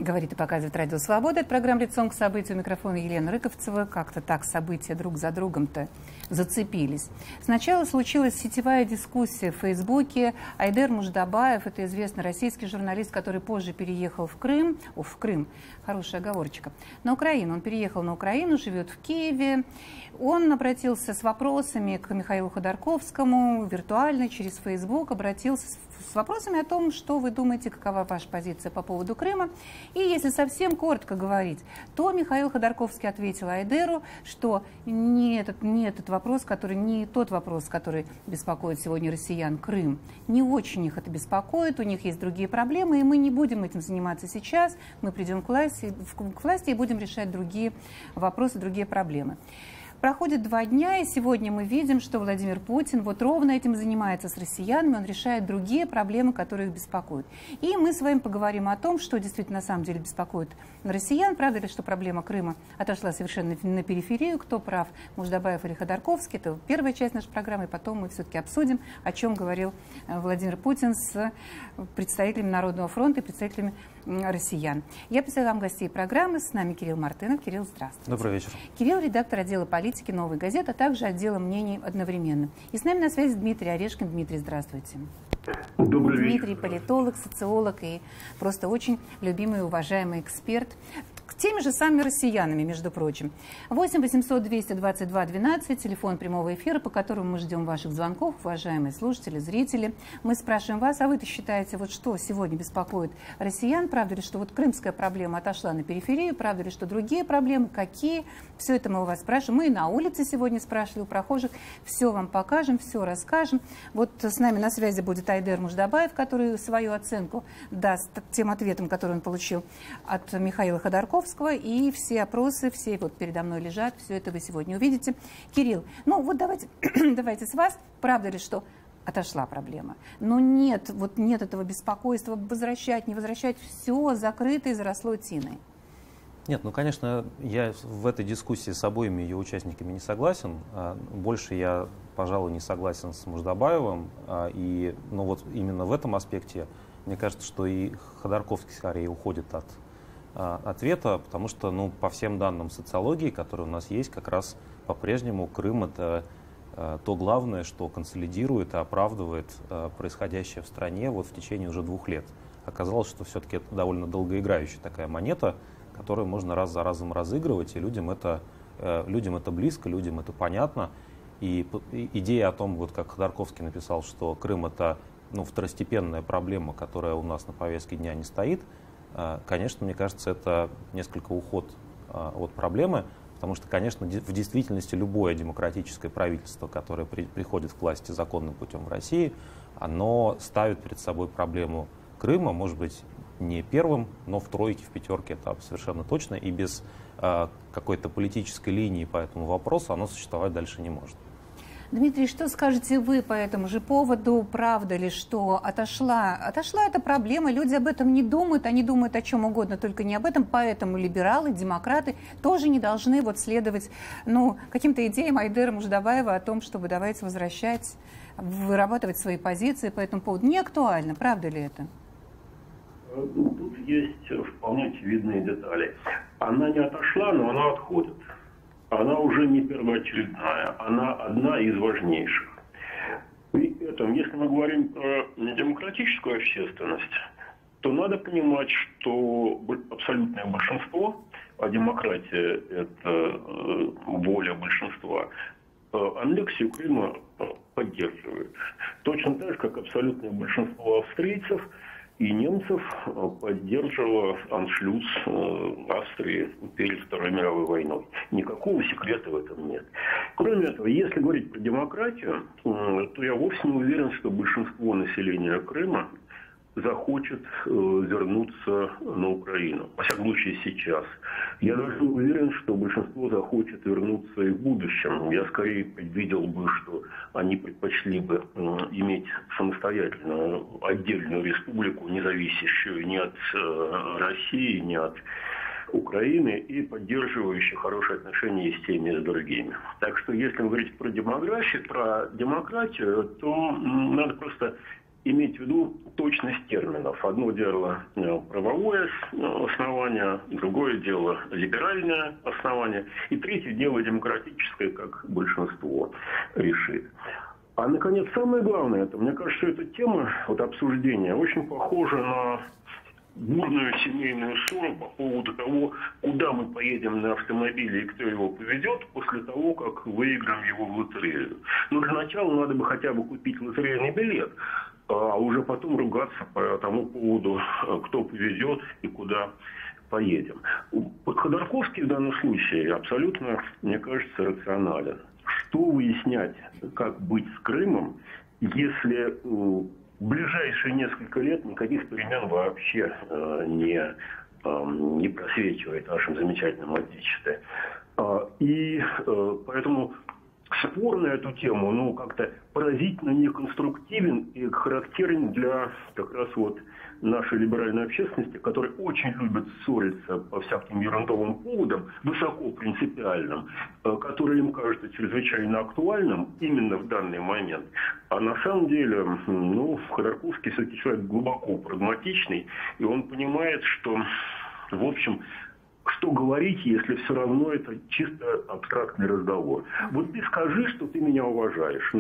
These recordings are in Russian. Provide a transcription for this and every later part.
Говорит и показывает Радио Свобода. Это программа «Лицом к событию». У микрофона Елена Рыковцева. Как-то так события друг за другом-то зацепились. Сначала случилась сетевая дискуссия в Фейсбуке. Айдер Муждабаев, это известный российский журналист, который позже переехал в Крым. В Крым, хорошая оговорочка. На Украину. Он переехал на Украину, живет в Киеве. Он обратился с вопросами к Михаилу Ходорковскому виртуально через Фейсбук. Обратился с вопросами о том, что вы думаете, какова ваша позиция по поводу Крыма. И если совсем коротко говорить, то Михаил Ходорковский ответил Айдеру, что не тот вопрос, который беспокоит сегодня россиян, Крым. Не очень их это беспокоит, у них есть другие проблемы, и мы не будем этим заниматься сейчас. Мы придем к власти и будем решать другие вопросы, другие проблемы. Проходит 2 дня, и сегодня мы видим, что Владимир Путин вот ровно этим занимается с россиянами, он решает другие проблемы, которые их беспокоят. И мы с вами поговорим о том, что действительно на самом деле беспокоит россиян. Правда ли, что проблема Крыма отошла совершенно на периферию, кто прав, Муждабаев или Ходорковский. Это первая часть нашей программы, и потом мы все-таки обсудим, о чем говорил Владимир Путин с представителями Народного фронта и представителями россиян. Я представляю вам гостей программы. С нами Кирилл Мартынов. Кирилл, здравствуйте. Добрый вечер. Кирилл, редактор отдела политики «Новой газеты», а также отдела мнений одновременно. И с нами на связи Дмитрий Орешкин. Дмитрий, здравствуйте. Добрый вечер. Дмитрий политолог, социолог и просто очень любимый и уважаемый эксперт. К теми же самыми россиянами, между прочим. 8 800 222 12, телефон прямого эфира, по которому мы ждем ваших звонков, уважаемые слушатели, зрители. Мы спрашиваем вас, а вы-то считаете, вот что сегодня беспокоит россиян? Правда ли, что вот крымская проблема отошла на периферию? Правда ли, что другие проблемы? Какие? Все это мы у вас спрашиваем. Мы и на улице сегодня спрашивали у прохожих. Все вам покажем, все расскажем. Вот с нами на связи будет Айдер Муждабаев, который свою оценку даст тем ответам, которые он получил от Михаила Ходорковского. И все опросы, все вот передо мной лежат, все это вы сегодня увидите. Кирилл, ну вот давайте с вас, правда ли, что отошла проблема? Но нет этого беспокойства, возвращать, не возвращать, все закрыто и заросло тиной. Нет, ну, конечно, я в этой дискуссии с обоими ее участниками не согласен. Больше я, пожалуй, не согласен с Муждабаевым. Но вот именно в этом аспекте, мне кажется, что и Ходорковский скорее уходит от ответа, потому что, ну, по всем данным социологии, которые у нас есть, как раз по-прежнему Крым — это то главное, что консолидирует и оправдывает происходящее в стране вот в течение уже 2 лет. Оказалось, что все-таки это довольно долгоиграющая такая монета, которую можно раз за разом разыгрывать, и людям это близко, людям это понятно. И идея о том, вот как Ходорковский написал, что Крым — это, ну, второстепенная проблема, которая у нас на повестке дня не стоит, конечно, мне кажется, это несколько уход от проблемы, потому что, конечно, в действительности любое демократическое правительство, которое приходит к власти законным путем в России, оно ставит перед собой проблему Крыма, может быть, не первым, но в тройке, в пятерке, это совершенно точно, и без какой-то политической линии по этому вопросу оно существовать дальше не может. Дмитрий, что скажете вы по этому же поводу? Правда ли, что отошла эта проблема? Люди об этом не думают, они думают о чем угодно, только не об этом. Поэтому либералы, демократы тоже не должны вот следовать, ну, каким-то идеям Айдера Муждабаева о том, чтобы давайте возвращать, вырабатывать свои позиции по этому поводу. Не актуально, правда ли это? Тут есть вполне очевидные детали. Она не отошла, но она отходит. Она уже не первоочередная, она одна из важнейших. При этом, если мы говорим про демократическую общественность, то надо понимать, что абсолютное большинство, а демократия – это воля большинства, аннексию Крыма поддерживает. Точно так же, как абсолютное большинство австрийцев и немцев поддерживало аншлюз Австрии перед Второй мировой войной. Никакого секрета в этом нет. Кроме этого, если говорить про демократию, то я вовсе не уверен, что большинство населения Крыма захочет вернуться на Украину. Во всяком случае, сейчас. Я даже уверен, что большинство захочет вернуться и в будущем. Я скорее предвидел бы, что они предпочли бы иметь самостоятельную отдельную республику, не зависящую ни от России, ни от Украины и поддерживающие хорошие отношения и с теми, и с другими. Так что, если говорить про демократию, то надо просто иметь в виду точность терминов. Одно дело правовое основание, другое дело либеральное основание, и третье дело демократическое, как большинство решит. А, наконец, самое главное, это, мне кажется, эта тема обсуждения очень похожа на бурную семейную ссору по поводу того, куда мы поедем на автомобиле и кто его поведет после того, как выиграем его в лотерею. Но для начала надо бы хотя бы купить лотерейный билет, а уже потом ругаться по тому поводу, кто повезет и куда поедем. Ходорковский в данном случае абсолютно, мне кажется, рационален. Что выяснять, как быть с Крымом, если в ближайшие несколько лет никаких перемен вообще не просвечивает в нашем замечательном Отечестве. И поэтому спор на эту тему, как-то поразительно неконструктивен и характерен для как раз нашей либеральной общественности, которая очень любит ссориться по всяким ерундовым поводам, высоко принципиальным, которые им кажутся чрезвычайно актуальным именно в данный момент. А на самом деле, Ходорковский все-таки человек глубоко прагматичный, и он понимает, что, в общем, что говорить, если все равно это чисто абстрактный разговор. Вот ты скажи, что ты меня уважаешь.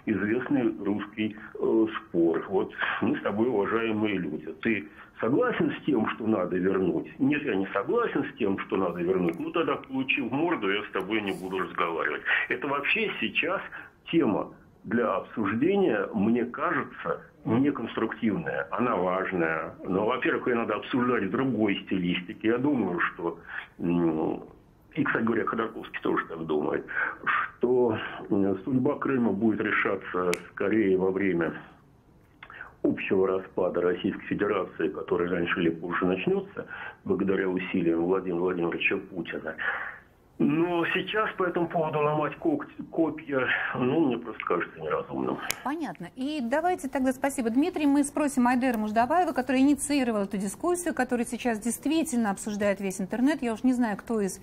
Известный русский спор. Вот мы с тобой уважаемые люди. Ты согласен с тем, что надо вернуть? Нет, я не согласен с тем, что надо вернуть. Тогда получи в морду, я с тобой не буду разговаривать. Это вообще сейчас тема для обсуждения, мне кажется, неконструктивная, она важная. Но, во-первых, ее надо обсуждать в другой стилистике. Я думаю, что, и, кстати говоря, Ходорковский тоже так думает, что судьба Крыма будет решаться скорее во время общего распада Российской Федерации, который раньше или позже начнется, благодаря усилиям Владимира Владимировича Путина. Но сейчас по этому поводу ломать копья, мне просто кажется неразумным. Понятно. И давайте тогда, спасибо, Дмитрий, мы спросим Айдера Муждабаева, который инициировал эту дискуссию, который сейчас действительно обсуждает весь интернет. Я уж не знаю, кто из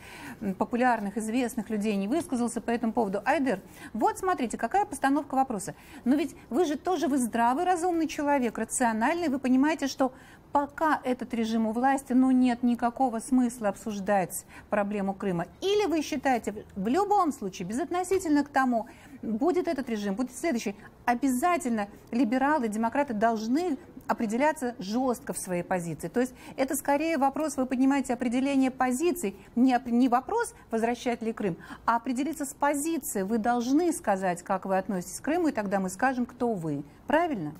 популярных, известных людей не высказался по этому поводу. Айдер, вот смотрите, какая постановка вопроса. Но ведь вы здравый, разумный человек, рациональный, вы понимаете, что пока этот режим у власти, нет никакого смысла обсуждать проблему Крыма. Или вы считаете, в любом случае, безотносительно к тому, будет этот режим, будет следующий, обязательно либералы, демократы должны определяться жестко в своей позиции. То есть это скорее вопрос, вы понимаете, определения позиций, не вопрос, возвращать ли Крым, а определиться с позицией. Вы должны сказать, как вы относитесь к Крыму, и тогда мы скажем, кто вы. Правильно?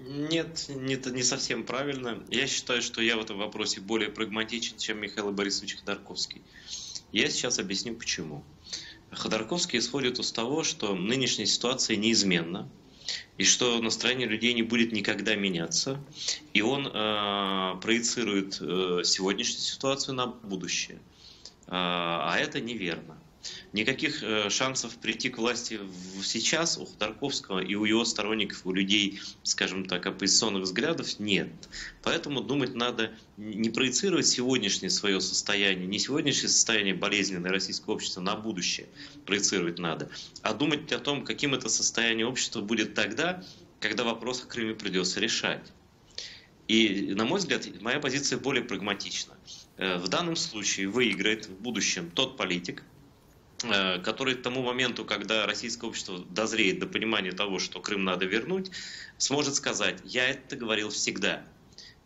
Нет, это не совсем правильно. Я считаю, что я в этом вопросе более прагматичен, чем Михаил Борисович Ходорковский. Я сейчас объясню, почему. Ходорковский исходит из того, что нынешняя ситуация неизменна, и что настроение людей не будет никогда меняться, и он проецирует сегодняшнюю ситуацию на будущее. А это неверно. Никаких шансов прийти к власти сейчас у Ходорковского и у его сторонников, у людей, скажем так, оппозиционных взглядов нет. Поэтому думать надо не проецировать сегодняшнее свое состояние, не сегодняшнее состояние болезненное российского общества на будущее проецировать надо, а думать о том, каким это состояние общества будет тогда, когда вопрос о Крыме придется решать. И, на мой взгляд, моя позиция более прагматична. В данном случае выиграет в будущем тот политик, который к тому моменту, когда российское общество дозреет до понимания того, что Крым надо вернуть, сможет сказать: я это говорил всегда.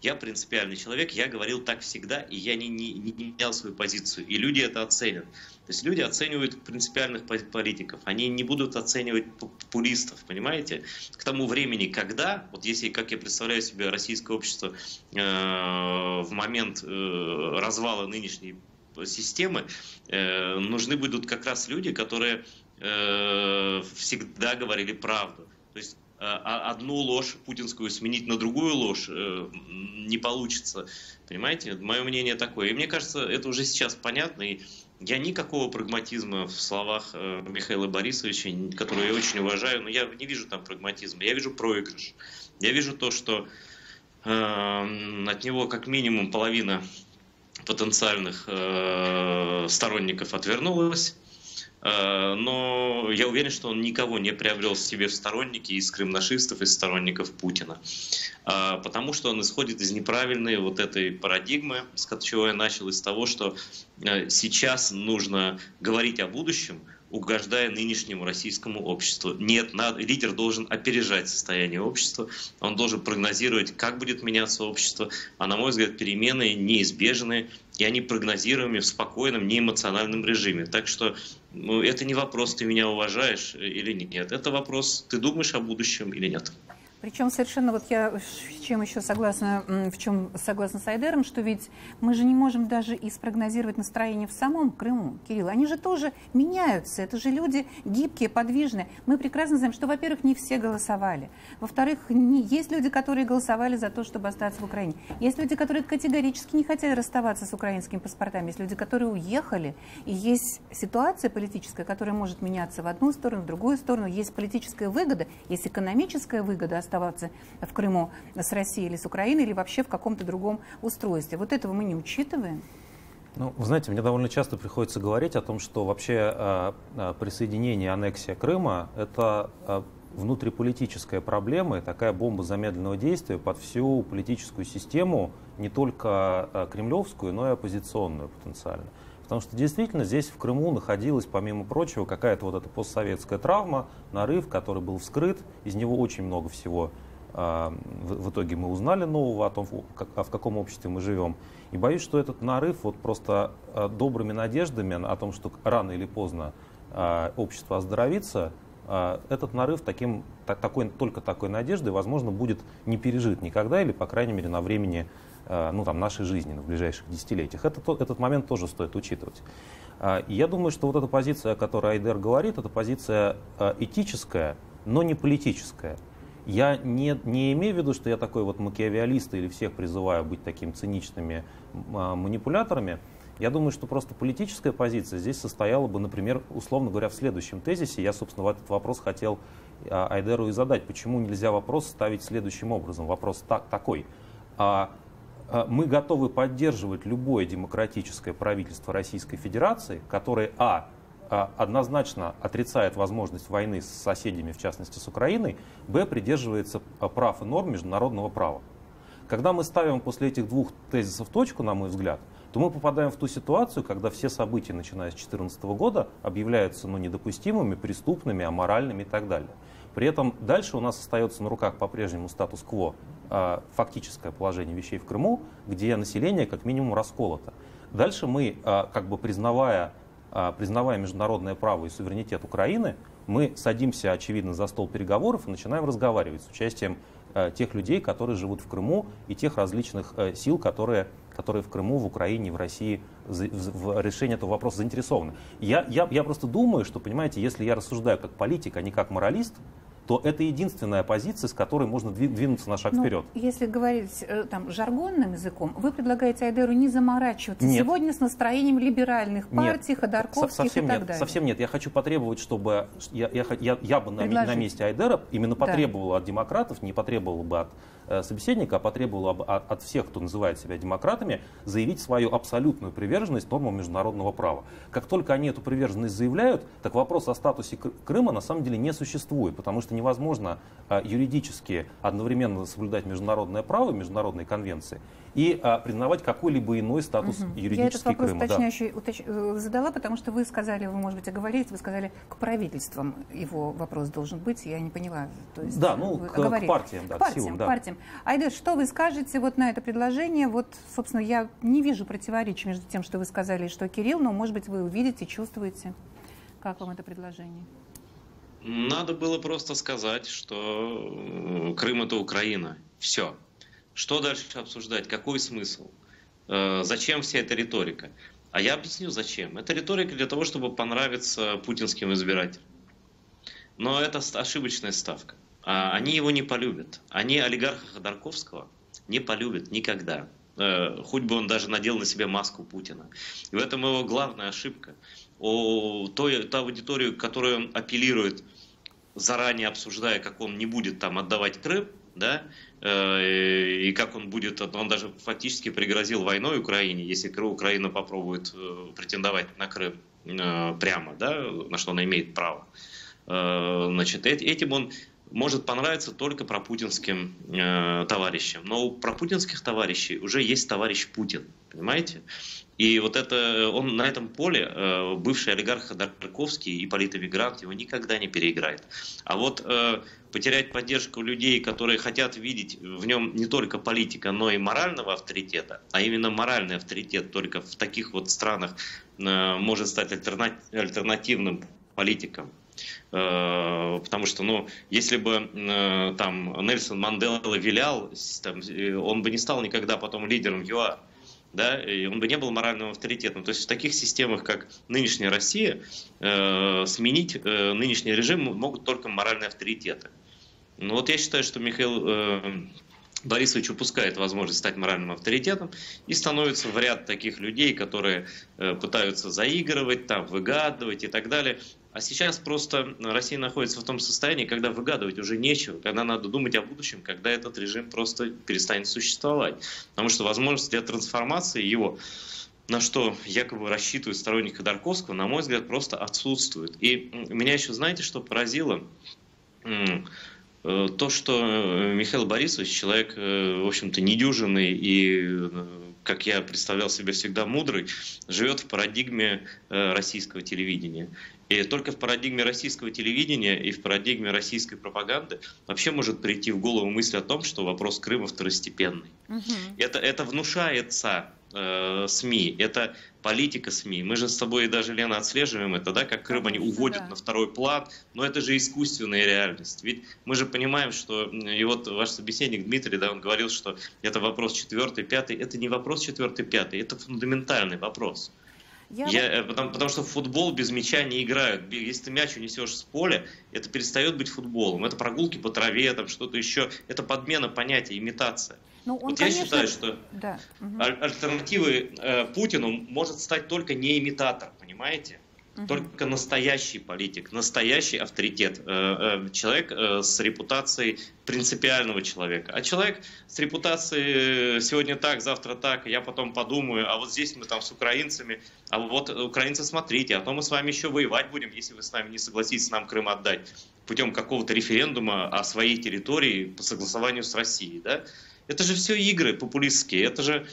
Я принципиальный человек, я говорил так всегда, и я не менял свою позицию. И люди это оценят. То есть люди оценивают принципиальных политиков, они не будут оценивать популистов, понимаете? К тому времени, когда, вот если, как я представляю себе российское общество в момент развала нынешней системы, нужны будут как раз люди, которые всегда говорили правду. То есть одну ложь путинскую сменить на другую ложь не получится. Понимаете? Мое мнение такое. И мне кажется, это уже сейчас понятно. И я никакого прагматизма в словах Михаила Борисовича, которого я очень уважаю, но я не вижу там прагматизма. Я вижу проигрыш. Я вижу то, что от него как минимум половина потенциальных сторонников отвернулась. но я уверен, что он никого не приобрел себе в сторонники из крымнашистов, из сторонников Путина. Потому что он исходит из неправильной вот этой парадигмы, с чего я начал, из того, что сейчас нужно говорить о будущем, угождая нынешнему российскому обществу. Нет, лидер должен опережать состояние общества, он должен прогнозировать, как будет меняться общество, а на мой взгляд, перемены неизбежны, и они прогнозируемы в спокойном, неэмоциональном режиме. Так что это не вопрос, ты меня уважаешь или нет, это вопрос, ты думаешь о будущем или нет. Причем совершенно, вот я в чем согласна с Айдером, что ведь мы же не можем даже и спрогнозировать настроение в самом Крыму, Кирилл. Они же тоже меняются, это же люди гибкие, подвижные. Мы прекрасно знаем, что, во-первых, не все голосовали. Во-вторых, есть люди, которые голосовали за то, чтобы остаться в Украине. Есть люди, которые категорически не хотели расставаться с украинскими паспортами. Есть люди, которые уехали. И есть ситуация политическая, которая может меняться в одну сторону, в другую сторону. Есть политическая выгода, есть экономическая выгода оставаться в Крыму с Россией или с Украиной, или вообще в каком-то другом устройстве. Вот этого мы не учитываем. Ну, вы знаете, мне довольно часто приходится говорить о том, что вообще присоединение, аннексия Крыма – это внутриполитическая проблема и такая бомба замедленного действия под всю политическую систему, не только кремлевскую, но и оппозиционную потенциально. Потому что действительно здесь в Крыму находилась, помимо прочего, какая-то вот эта постсоветская травма, нарыв, который был вскрыт. Из него очень много всего в итоге мы узнали нового о том, в каком обществе мы живем. И боюсь, что этот нарыв вот просто добрыми надеждами о том, что рано или поздно общество оздоровится, этот нарыв только такой надеждой, возможно, будет не пережит никогда или, по крайней мере, на времени нашей жизни, в ближайших десятилетиях. Этот момент тоже стоит учитывать. И я думаю, что вот эта позиция, о которой Айдер говорит, это позиция этическая, но не политическая. Я не имею в виду, что я такой вот макиавиалист или всех призываю быть такими циничными манипуляторами. Я думаю, что просто политическая позиция здесь состояла бы, например, условно говоря, в следующем тезисе. Я, собственно, этот вопрос хотел Айдеру и задать. Почему нельзя вопрос ставить следующим образом? Вопрос такой. Мы готовы поддерживать любое демократическое правительство Российской Федерации, которое, однозначно отрицает возможность войны с соседями, в частности с Украиной, придерживается прав и норм международного права. Когда мы ставим после этих двух тезисов точку, на мой взгляд, то мы попадаем в ту ситуацию, когда все события, начиная с 2014 года, объявляются недопустимыми, преступными, аморальными и так далее. При этом дальше у нас остается на руках по-прежнему статус-кво, фактическое положение вещей в Крыму, где население как минимум расколото. Дальше мы, признавая международное право и суверенитет Украины, мы садимся, очевидно, за стол переговоров и начинаем разговаривать с участием тех людей, которые живут в Крыму, и тех различных сил, которые в Крыму, в Украине, в России в решении этого вопроса заинтересованы. Я просто думаю, что, понимаете, если я рассуждаю как политик, а не как моралист, то это единственная позиция, с которой можно двинуться на шаг вперед. Если говорить жаргонным языком, вы предлагаете Айдеру не заморачиваться сегодня с настроением либеральных партий, ходорковских и так далее. Совсем нет. Я хочу потребовать, чтобы я бы на месте Айдера именно потребовал от демократов, не потребовал бы от собеседника, а потребовал бы от всех, кто называет себя демократами, заявить свою абсолютную приверженность нормам международного права. Как только они эту приверженность заявляют, так вопрос о статусе Крыма на самом деле не существует, потому что невозможно юридически одновременно соблюдать международное право, международные конвенции и признавать какой-либо иной статус юридический Крыма. Я этот вопрос уточняющий задала, потому что вы сказали, вы, может быть, оговорились, вы сказали, к правительствам его вопрос должен быть, я не поняла. То есть, к партиям, к партиям. Айдер, что вы скажете вот на это предложение? Вот, собственно, я не вижу противоречия между тем, что вы сказали и что Кирилл, но, может быть, вы увидите, чувствуете. Как вам это предложение? Надо было просто сказать, что Крым — это Украина. Все. Что дальше обсуждать? Какой смысл? Зачем вся эта риторика? А я объясню, зачем. Это риторика для того, чтобы понравиться путинским избирателям. Но это ошибочная ставка. Они его не полюбят. Они олигарха Ходорковского не полюбят никогда. Хоть бы он даже надел на себя маску Путина. И в этом его главная ошибка. Ту аудиторию, к которой он апеллирует, заранее обсуждая, как он не будет там отдавать Крым, да, и как он будет, он даже фактически пригрозил войной Украине, если Украина попробует претендовать на Крым. прямо, да, на что она имеет право. Значит, этим он может понравиться только пропутинским товарищам. Но у пропутинских товарищей уже есть товарищ Путин, понимаете? И вот это, он на этом поле, бывший олигарх Ходорковский и политэмигрант, его никогда не переиграет. А вот потерять поддержку людей, которые хотят видеть в нем не только политика, но и морального авторитета, а именно моральный авторитет только в таких вот странах может стать альтернативным политикам. Потому что, ну, если бы там Нельсон Мандела вилял, там, он бы не стал никогда потом лидером ЮАР. Да, и он бы не был моральным авторитетом. То есть в таких системах, как нынешняя Россия, сменить нынешний режим могут только моральные авторитеты. Ну вот я считаю, что Михаил Борисович упускает возможность стать моральным авторитетом и становится в ряд таких людей, которые пытаются заигрывать, там, выгадывать и так далее. А сейчас просто Россия находится в том состоянии, когда выгадывать уже нечего, когда надо думать о будущем, когда этот режим просто перестанет существовать. Потому что возможность для трансформации его, на что якобы рассчитывают сторонники Ходорковского, на мой взгляд, просто отсутствует. И меня еще, знаете, что поразило? То, что Михаил Борисович человек, в общем-то, недюжинный и, как я представлял себе, всегда мудрый, живет в парадигме российского телевидения. И только в парадигме российского телевидения и в парадигме российской пропаганды вообще может прийти в голову мысль о том, что вопрос Крыма второстепенный. Это внушается СМИ, это политика СМИ. Мы же с тобой даже, Лена, отслеживаем это, да, как Крым они уводят на второй план, но это же искусственная реальность. Ведь мы же понимаем, что, и вот ваш собеседник Дмитрий, да, он говорил, что это вопрос 4-5, это не вопрос 4-5, это фундаментальный вопрос. Потому что в футбол без мяча не играют. Если ты мяч унесешь с поля, это перестает быть футболом. Это прогулки по траве, там что-то еще. Это подмена понятия, имитация. Вот я считаю, что альтернативой Путину может стать только не имитатор, понимаете? Только настоящий политик, настоящий авторитет, человек с репутацией принципиального человека. А человек с репутацией сегодня так, завтра так, я потом подумаю, а вот здесь мы там с украинцами, а вот украинцы смотрите, а то мы с вами еще воевать будем, если вы с нами не согласитесь нам Крым отдать путем какого-то референдума о своей территории по согласованию с Россией. Да? Это же все игры популистские, это же...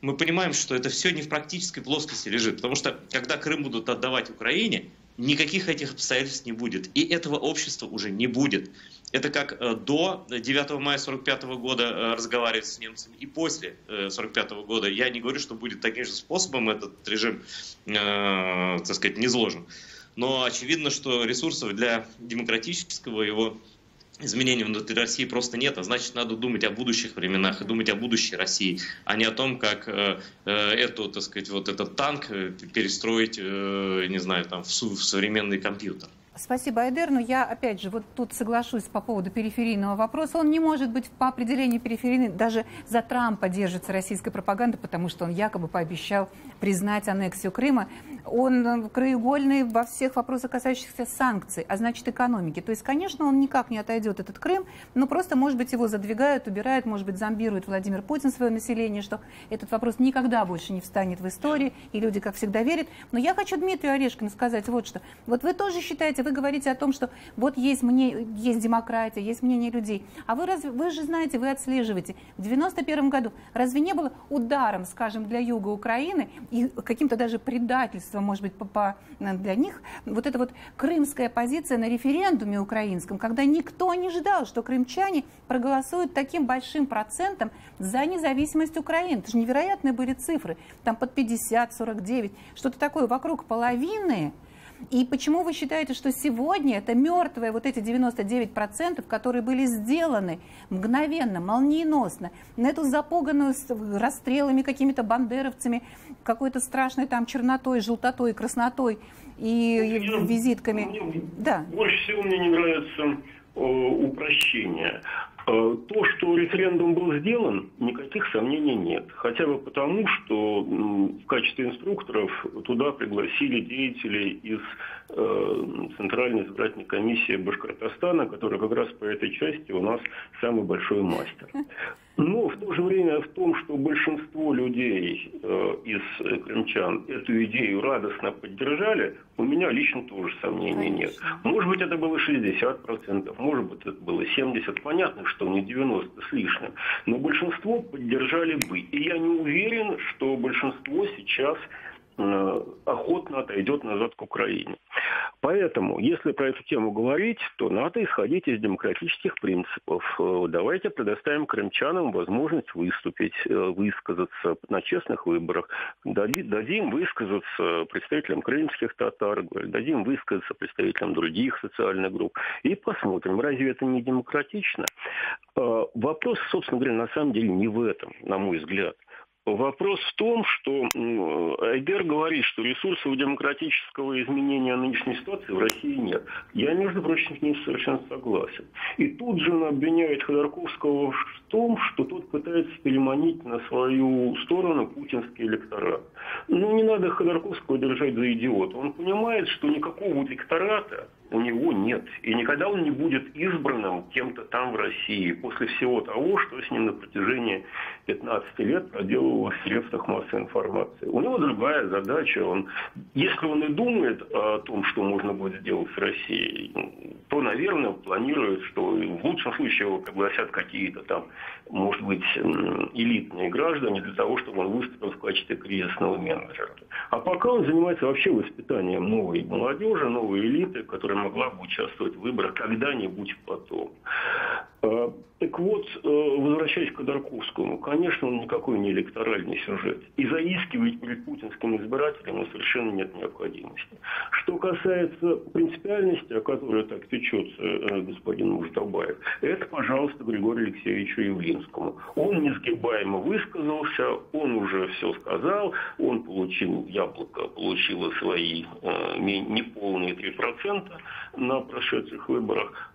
Мы понимаем, что это все не в практической плоскости лежит, потому что когда Крым будут отдавать Украине, никаких этих обстоятельств не будет, и этого общества уже не будет. Это как до 9 мая 1945 года разговаривать с немцами, и после 1945 года. Я не говорю, что будет таким же способом этот режим, так сказать, низложен. Но очевидно, что ресурсов для демократического его изменений внутри России просто нет, а значит, надо думать о будущих временах и думать о будущей России, а не о том, как так сказать, вот этот танк перестроить, не знаю, там, в современный компьютер. Спасибо, Айдер. Но я, опять же, вот тут соглашусь по поводу периферийного вопроса. Он не может быть по определению периферийный. Даже за Трампа держится российская пропаганда, потому что он якобы пообещал признать аннексию Крыма. Он краеугольный во всех вопросах, касающихся санкций, а значит экономики. То есть, конечно, он никак не отойдет, этот Крым, но просто, может быть, его задвигают, убирают, может быть, зомбирует Владимир Путин свое население, что этот вопрос никогда больше не встанет в истории, и люди, как всегда, верят. Но я хочу Дмитрию Орешкину сказать вот что. Вот вы тоже считаете, вы говорите о том, что вот есть демократия, есть мнение людей. А вы же знаете, вы отслеживаете. В 1991 году разве не было ударом, скажем, для юга Украины и каким-то даже предательством, может быть, для них, вот эта вот крымская позиция на референдуме украинском, когда никто не ждал, что крымчане проголосуют таким большим процентом за независимость Украины. Это же невероятные были цифры. Там под 50, 49, что-то такое, вокруг половины. И почему вы считаете, что сегодня это мертвые вот эти 99%, которые были сделаны мгновенно, молниеносно, на эту запуганную расстрелами какими-то бандеровцами, какой-то страшной там чернотой, желтотой, краснотой и визитками? Да. Больше всего мне не нравится упрощение. То, что референдум был сделан, никаких сомнений нет. Хотя бы потому, что в качестве инструкторов туда пригласили деятелей из Центральной избирательной комиссии Башкортостана, которая как раз по этой части у нас самый большой мастер. Но в то же время в том, что большинство людей из крымчан эту идею радостно поддержали, у меня лично тоже сомнений нет. Может быть, это было 60%, может быть, это было 70%. Понятно, что не 90% с лишним. Но большинство поддержали бы. И я не уверен, что большинство сейчас охотно отойдет назад к Украине. Поэтому, если про эту тему говорить, то надо исходить из демократических принципов. Давайте предоставим крымчанам возможность выступить, высказаться на честных выборах. Дадим высказаться представителям крымских татар, дадим высказаться представителям других социальных групп. И посмотрим, разве это не демократично? Вопрос, собственно говоря, на самом деле не в этом, на мой взгляд. Вопрос в том, что Айдер говорит, что ресурсов демократического изменения нынешней ситуации в России нет. Я, между прочим, с ним совершенно согласен. И тут же он обвиняет Ходорковского в том, что тот пытается переманить на свою сторону путинский электорат. Ну, не надо Ходорковского держать за идиота. Он понимает, что никакого электората у него нет. И никогда он не будет избранным кем-то там в России после всего того, что с ним на протяжении 15 лет проделывалось в средствах массовой информации. У него другая задача. Если он и думает о том, что можно будет сделать с Россией, то, наверное, планирует, что в лучшем случае его пригласят какие-то там, может быть, элитные граждане для того, чтобы он выступил в качестве кризисного менеджера. А пока он занимается вообще воспитанием новой молодежи, новой элиты, которая могла бы участвовать в выборах когда-нибудь потом. Так вот, возвращаясь к Ходорковскому, конечно, он никакой не электоральный сюжет. И заискивать перед путинским избирателем совершенно нет необходимости. Что касается принципиальности, о которой так печется господин Муждабаев, это, пожалуйста, Григорию Алексеевичу Явлинскому. Он несгибаемо высказался, он уже все сказал, он получил, Яблоко получило свои неполные 3% на прошедших выборах,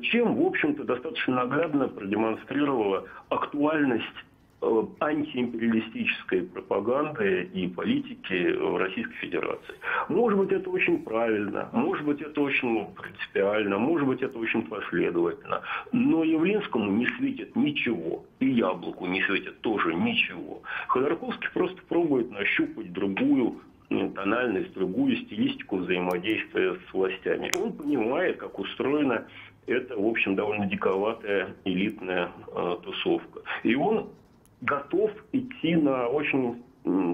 чем, в общем-то, достаточно наглядно продемонстрировала актуальность антиимпериалистической пропаганды и политики в Российской Федерации. Может быть, это очень правильно, может быть, это очень принципиально, может быть, это очень последовательно, но Явлинскому не светит ничего, и Яблоку не светит тоже ничего. Ходорковский просто пробует нащупать другую тональность, другую стилистику взаимодействия с властями. Он понимает, как устроена эта, в общем, довольно диковатая элитная тусовка. И он готов идти на очень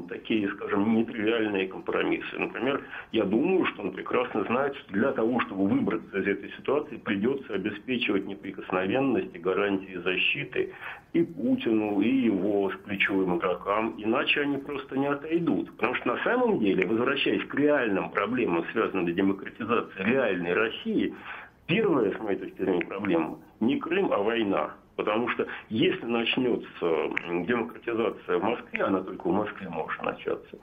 такие, скажем, нетривиальные компромиссы. Например, я думаю, что он прекрасно знает, что для того, чтобы выбраться из этой ситуации, придется обеспечивать неприкосновенность и гарантии защиты и Путину, и его ключевым игрокам, иначе они просто не отойдут. Потому что на самом деле, возвращаясь к реальным проблемам, связанным с демократизацией реальной России, первая, с моей точки зрения, проблема не Крым, а война. Потому что если начнется демократизация в Москве, она только в Москве может начаться,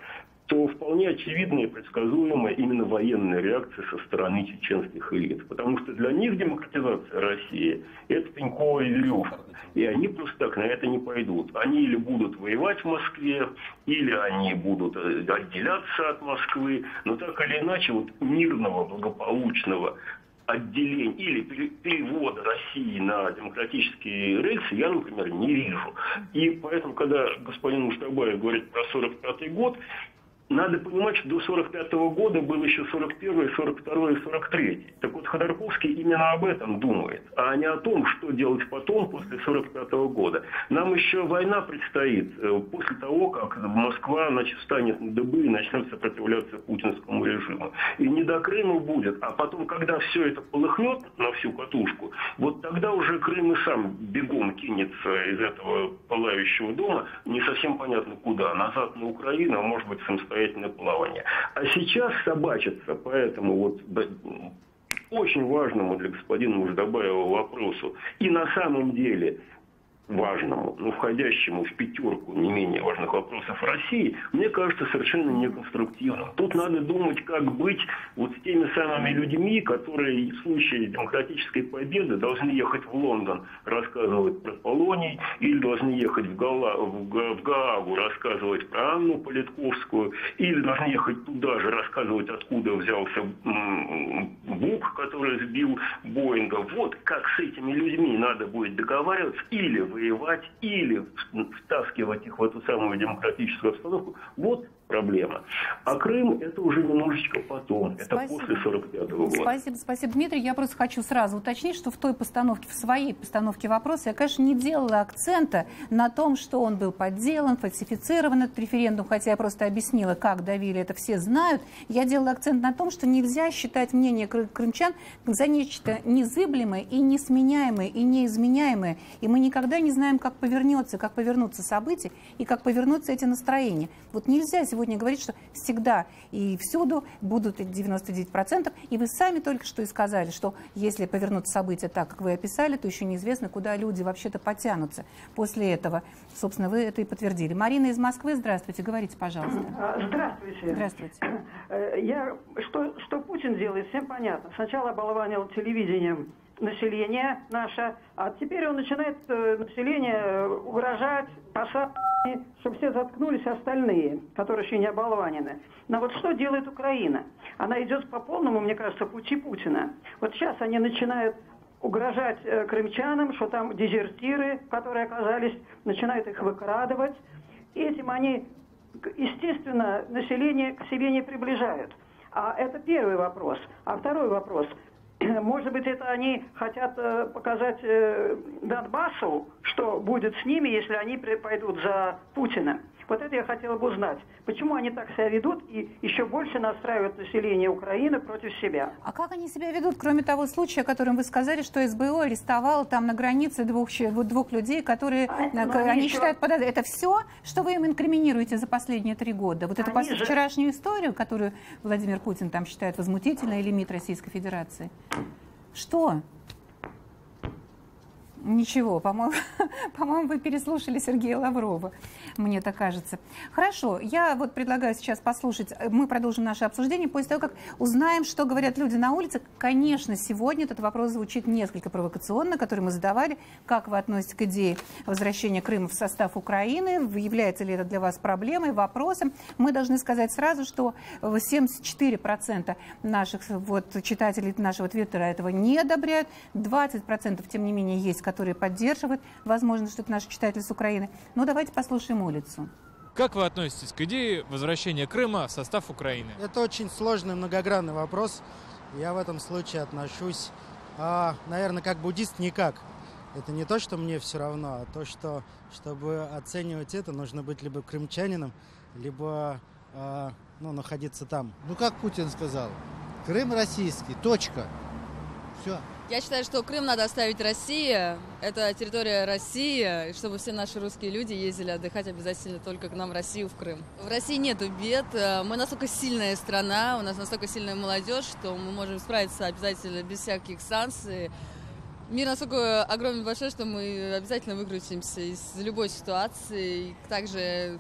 то вполне очевидная и предсказуемая именно военная реакция со стороны чеченских элит. Потому что для них демократизация России – это пеньковая веревка. И они просто так на это не пойдут. Они или будут воевать в Москве, или они будут отделяться от Москвы. Но так или иначе, вот мирного, благополучного отделения или перевода России на демократические рельсы я, например, не вижу. И поэтому, когда господин Муждабаев говорит про 45-й год, надо понимать, что до 45-го года был еще 41-й, 42-й и 43-й. Так вот, Ходорковский именно об этом думает, а не о том, что делать потом, после 45-го года. Нам еще война предстоит после того, как Москва встанет на дыбы и начнет сопротивляться путинскому режиму. И не до Крыма будет, а потом, когда все это полыхнет на всю катушку, вот тогда уже Крым и сам бегом кинется из этого пылающего дома, не совсем понятно куда, назад на Украину, а может быть самостоятельно плавание. А сейчас собачится по этому вот очень важному для господина Муждабаева вопросу и на самом деле важному, но входящему в пятерку не менее важных вопросов России, мне кажется, совершенно неконструктивным. Тут надо думать, как быть вот с теми самыми людьми, которые в случае демократической победы должны ехать в Лондон рассказывать про Полоний, или должны ехать в Гаагу рассказывать про Анну Политковскую, или должны ехать туда же рассказывать, откуда взялся Бук, который сбил Боинга. Вот как с этими людьми надо будет договариваться, или воевать, или втаскивать их в эту самую демократическую обстановку, вот проблема. А Крым это уже немножечко потом, это после 45-го года. Спасибо, Дмитрий. Я просто хочу сразу уточнить, что в той постановке, в своей постановке вопроса я, конечно, не делала акцента на том, что он был подделан, фальсифицирован этот референдум, хотя я просто объяснила, как давили, это все знают. Я делала акцент на том, что нельзя считать мнение крымчан за нечто незыблемое и несменяемое, и неизменяемое. И мы никогда не знаем, как повернутся события и как повернутся эти настроения. Вот нельзя сегодня говорить, что всегда и всюду будут 99%. И вы сами только что и сказали, что если повернутся события так, как вы описали, то еще неизвестно, куда люди вообще-то потянутся после этого. Собственно, вы это и подтвердили. Марина из Москвы, здравствуйте, говорите, пожалуйста. Здравствуйте. Здравствуйте. Что Путин делает, всем понятно. Сначала оболванил телевидением население наше, а теперь он начинает население угрожать, посадить, чтобы все заткнулись остальные, которые еще не оболванены. Но вот что делает Украина? Она идет по полному, мне кажется, пути Путина. Вот сейчас они начинают угрожать крымчанам, что там дезертиры, которые оказались, начинают их выкрадывать. И этим они, естественно, население к себе не приближают. А это первый вопрос. А второй вопрос. Может быть, это они хотят показать Донбассу, что будет с ними, если они пойдут за Путина. Вот это я хотела бы узнать. Почему они так себя ведут и еще больше настраивают население Украины против себя? А как они себя ведут, кроме того случая, о котором вы сказали, что СБУ арестовал там на границе двух людей, которые они считают подозрительными? Это все, что вы им инкриминируете за последние 3 года? Вот эту вчерашнюю историю, которую Владимир Путин там считает возмутительной, или МИД Российской Федерации? Что? Ничего, по-моему, вы переслушали Сергея Лаврова, мне так кажется. Хорошо, я вот предлагаю сейчас послушать, мы продолжим наше обсуждение после того, как узнаем, что говорят люди на улице. Конечно, сегодня этот вопрос звучит несколько провокационно, который мы задавали. Как вы относитесь к идее возвращения Крыма в состав Украины? Является ли это для вас проблемой, вопросом? Мы должны сказать сразу, что 74% наших читателей нашего твиттера этого не одобряют, 20% тем не менее есть, которые поддерживают, возможно, что это наши читатели с Украины. Но давайте послушаем улицу. Как вы относитесь к идее возвращения Крыма в состав Украины? Это очень сложный, многогранный вопрос. Я в этом случае отношусь, наверное, как буддист никак. Это не то, что мне все равно, а то, что, чтобы оценивать это, нужно быть либо крымчанином, либо находиться там. Ну, как Путин сказал, Крым российский, точка. Все. Я считаю, что Крым надо оставить России. Это территория России, чтобы все наши русские люди ездили отдыхать обязательно только к нам в Россию, в Крым. В России нету бед. Мы настолько сильная страна, у нас настолько сильная молодежь, что мы можем справиться обязательно без всяких санкций. Мир настолько огромный, большой, что мы обязательно выкрутимся из любой ситуации. И также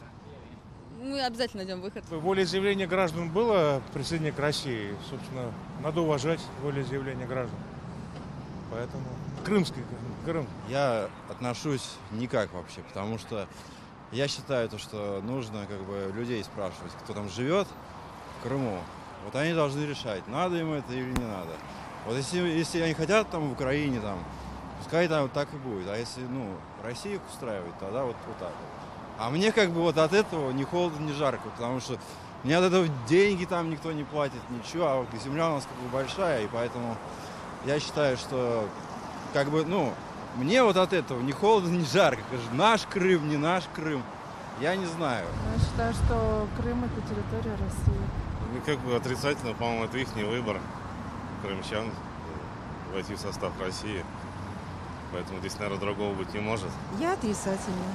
мы обязательно найдем выход. Волеизъявление граждан было присоединение к России. Собственно, надо уважать волеизъявление граждан. Поэтому Крым. Я отношусь никак вообще, потому что я считаю, что нужно людей спрашивать, кто там живет в Крыму. Вот они должны решать, надо им это или не надо. Вот если они хотят там в Украине, пускай там так и будет. А если Россию устраивает, тогда вот так вот. А мне от этого ни холодно, ни жарко, потому что мне от этого деньги там никто не платит, ничего, а вот земля у нас большая, и поэтому я считаю, что мне от этого ни холодно, ни жарко. Наш Крым, не наш Крым, я не знаю. Я считаю, что Крым — это территория России. Отрицательно, по-моему, это их выбор, крымчан, войти в состав России. Поэтому здесь, наверное, другого быть не может. Я отрицательно.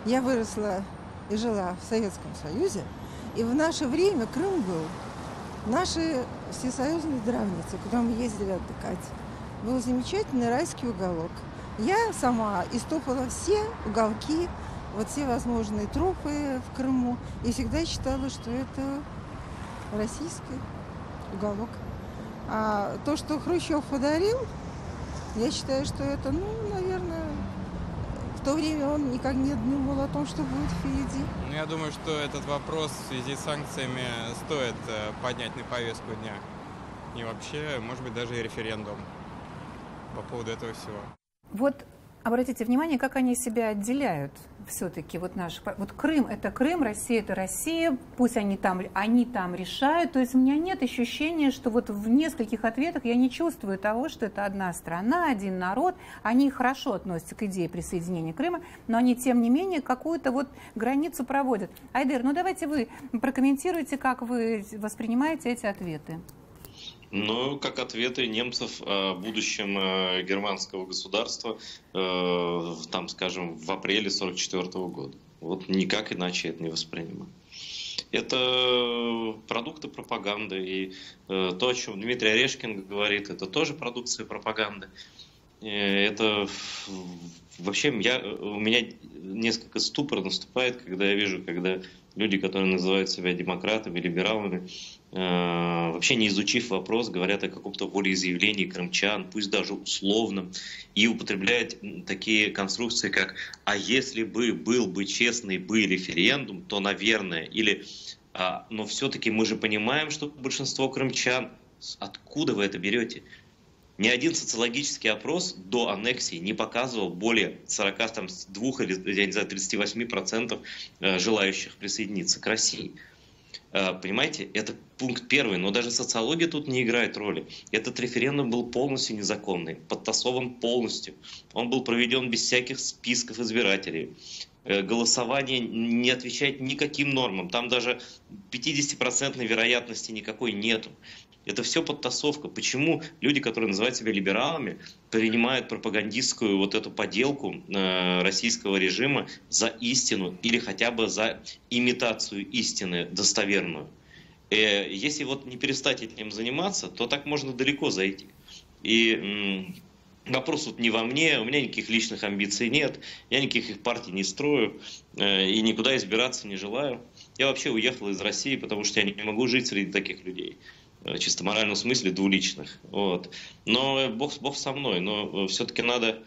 Я выросла и жила в Советском Союзе, и в наше время Крым был нашей всесоюзной здравницы, куда мы ездили отдыхать. Был замечательный райский уголок. Я сама истопала все уголки, все возможные тропы в Крыму, и всегда считала, что это российский уголок. А то, что Хрущев подарил, я считаю, что это, наверное, в то время он никак не думал о том, что будет впереди. Я думаю, что этот вопрос в связи с санкциями стоит поднять на повестку дня. И вообще, может быть, даже и референдум по поводу этого всего. Вот Обратите внимание, как они себя отделяют все-таки. Вот Крым – это Крым, Россия – это Россия, пусть они там решают. То есть у меня нет ощущения, что вот в нескольких ответах я не чувствую того, что это одна страна, один народ. Они хорошо относятся к идее присоединения Крыма, но они, тем не менее, какую-то вот границу проводят. Айдер, ну давайте вы прокомментируйте, как вы воспринимаете эти ответы. Ну, как ответы немцев о будущем германского государства, там, скажем, в апреле 1944 года. Вот никак иначе это не воспринимаю. Это продукты пропаганды. И то, о чем Дмитрий Орешкин говорит, это тоже продукция пропаганды. Это вообще у меня несколько ступор наступает, когда я вижу, когда люди, которые называют себя демократами, либералами, вообще не изучив вопрос, говорят о каком-то волеизъявлении крымчан, пусть даже условном, и употребляют такие конструкции, как «а если бы был бы честный референдум, то, наверное», или «но все-таки мы же понимаем, что большинство крымчан». Откуда вы это берете? Ни один социологический опрос до аннексии не показывал более 42 или, я не знаю, 38% желающих присоединиться к России. Понимаете, это пункт первый, но даже социология тут не играет роли. Этот референдум был полностью незаконный, подтасован полностью. Он был проведен без всяких списков избирателей. Голосование не отвечает никаким нормам. Там даже 50% вероятности никакой нету. Это все подтасовка. Почему люди, которые называют себя либералами, принимают пропагандистскую вот эту поделку российского режима за истину или хотя бы за имитацию истины достоверную? Если вот не перестать этим заниматься, то так можно далеко зайти. И вопрос вот не во мне, у меня никаких личных амбиций нет, я никаких партий не строю и никуда избираться не желаю. Я вообще уехал из России, потому что я не могу жить среди таких людей. Чисто моральном смысле двуличных. Вот. Но Бог со мной. Но все-таки надо,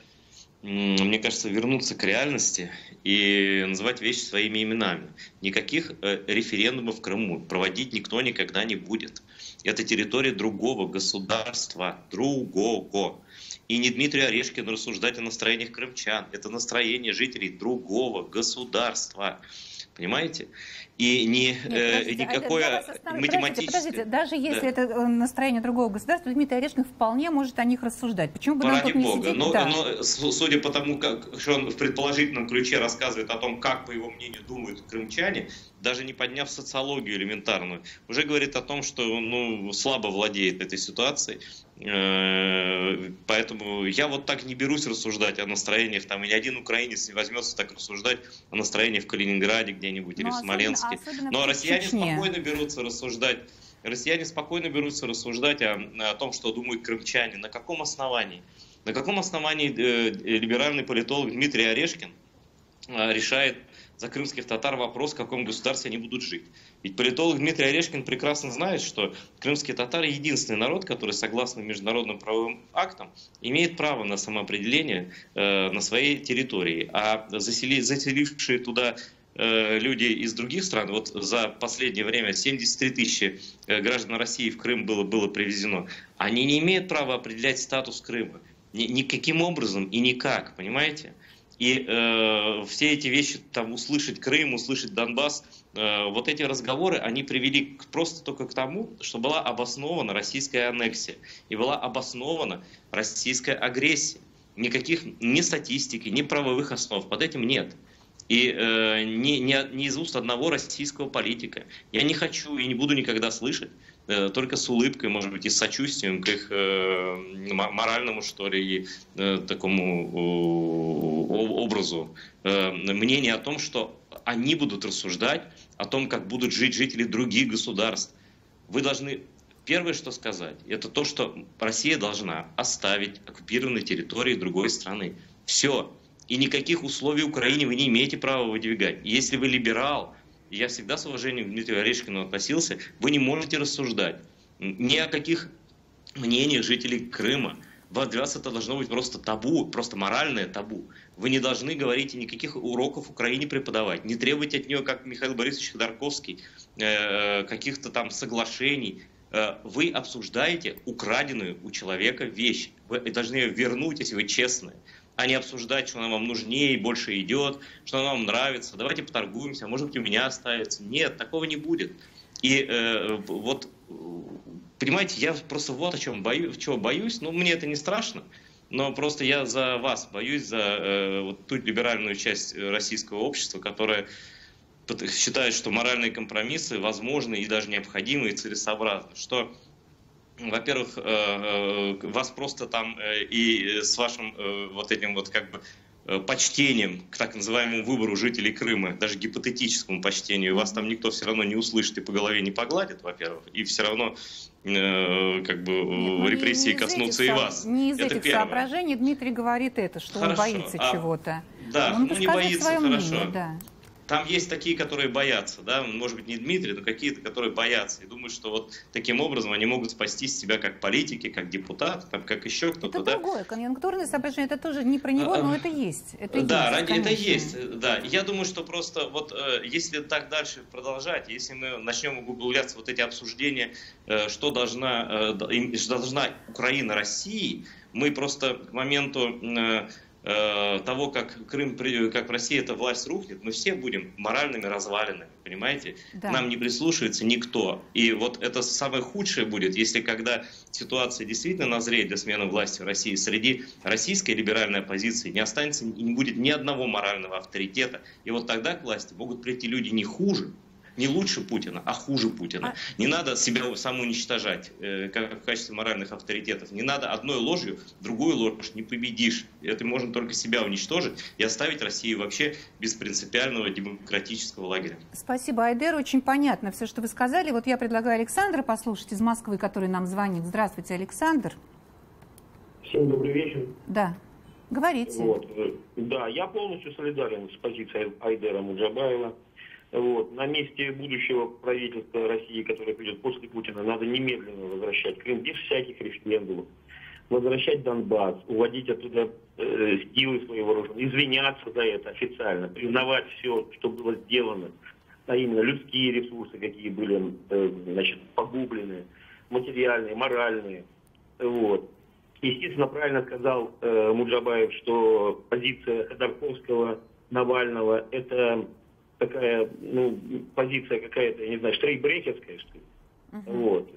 мне кажется, вернуться к реальности и называть вещи своими именами. Никаких референдумов в Крыму проводить никто никогда не будет. Это территория другого государства. Другого. И не Дмитрию Орешкину рассуждать о настроениях крымчан. Это настроение жителей другого государства. Понимаете? И никакое математическое... Подождите, даже если это настроение другого государства, Дмитрий Орешкин вполне может о них рассуждать. Почему бы нам тут не сидеть? Но судя по тому, что он в предположительном ключе рассказывает о том, как, по его мнению, думают крымчане, даже не подняв социологию элементарную, уже говорит о том, что слабо владеет этой ситуацией. Поэтому я вот так не берусь рассуждать о настроениях, там, и ни один украинец не возьмется так рассуждать о настроениях в Калининграде где-нибудь или в Смоленске. Но россияне спокойно берутся рассуждать. Россияне спокойно берутся рассуждать о том, что думают крымчане. На каком основании? На каком основании либеральный политолог Дмитрий Орешкин решает за крымских татар вопрос, в каком государстве они будут жить? Ведь политолог Дмитрий Орешкин прекрасно знает, что крымские татары единственный народ, который, согласно международным правовым актам, имеет право на самоопределение на своей территории. А заселившие туда люди из других стран, вот за последнее время 73 тысячи граждан России в Крым было привезено, они не имеют права определять статус Крыма. Никаким образом и никак, понимаете? И все эти вещи, там, услышать Крым, услышать Донбасс, вот эти разговоры, они привели просто только к тому, что была обоснована российская аннексия и была обоснована российская агрессия. Никаких ни статистики, ни правовых основ под этим нет. И не из уст одного российского политика. Я не хочу и не буду никогда слышать, только с улыбкой, может быть, и с сочувствием к их моральному, что ли, такому образу, мнение о том, что они будут рассуждать о том, как будут жить жители других государств. Вы должны первое, что сказать, это то, что Россия должна оставить оккупированные территории другой страны. Все. И никаких условий Украине вы не имеете права выдвигать. И если вы либерал, и я всегда с уважением к Дмитрию Орешкину относился, вы не можете рассуждать ни о каких мнениях жителей Крыма. Для вас это должно быть просто табу, просто моральное табу. Вы не должны говорить и никаких уроков Украине преподавать. Не требуйте от нее, как Михаил Борисович Ходорковский, каких-то там соглашений. Вы обсуждаете украденную у человека вещь. Вы должны ее вернуть, если вы честны. а не обсуждать, что она вам нужнее и больше идет, что она вам нравится. Давайте поторгуемся, может быть, у меня оставится. Нет, такого не будет. И вот, понимаете, я просто вот о чем чего боюсь, но мне это не страшно, но просто я за вас боюсь, за вот ту либеральную часть российского общества, которая считает, что моральные компромиссы возможны и даже необходимы и целесообразны, что... Во-первых, вас просто там и с вашим вот этим вот как бы почтением к так называемому выбору жителей Крыма, даже гипотетическому почтению, вас там никто все равно не услышит и по голове не погладит, во-первых, и все равно как бы репрессии коснутся и вас. Не из этих соображений Дмитрий говорит это, что он боится чего-то. Да, он не боится, хорошо. Мнение, да. Там есть такие, которые боятся, да, может быть, не Дмитрий, но какие-то, которые боятся и думают, что вот таким образом они могут спасти себя как политики, как депутаты, там, как еще кто-то. Это другое, конъюнктурное соображение, это тоже не про него, но это есть. Да, это есть, да. Я думаю, что просто вот если так дальше продолжать, если мы начнем углубляться в вот эти обсуждения, что должна Украина России, мы просто к моменту того, как в России эта власть рухнет, мы все будем моральными развалинами, понимаете? Да. Нам не прислушивается никто. И вот это самое худшее будет, если когда ситуация действительно назреет для смены власти в России, среди российской либеральной оппозиции не останется и не будет ни одного морального авторитета. И вот тогда к власти могут прийти люди не хуже, не лучше Путина, а хуже Путина. Не надо себя самоуничтожать как в качестве моральных авторитетов. Не надо одной ложью другую ложь не победишь. Это можно только себя уничтожить и оставить Россию вообще без принципиального демократического лагеря. Спасибо, Айдер. Очень понятно все, что вы сказали. Вот я предлагаю Александра послушать из Москвы, который нам звонит. Здравствуйте, Александр. Всем добрый вечер. Да. Говорите. Вот. Да, я полностью солидарен с позицией Айдера Муджабаева. Вот. На месте будущего правительства России, которое придет после Путина, надо немедленно возвращать Крым без всяких референдумов, возвращать Донбасс, уводить оттуда силы свои вооруженные, извиняться за это официально, признавать все, что было сделано, а именно людские ресурсы, какие были погублены, материальные, моральные. Вот. Естественно, правильно сказал Муджабаев, что позиция Ходорковского, Навального – это такая, позиция какая-то, я не знаю, штрейкбрехерская, что ли. Вот.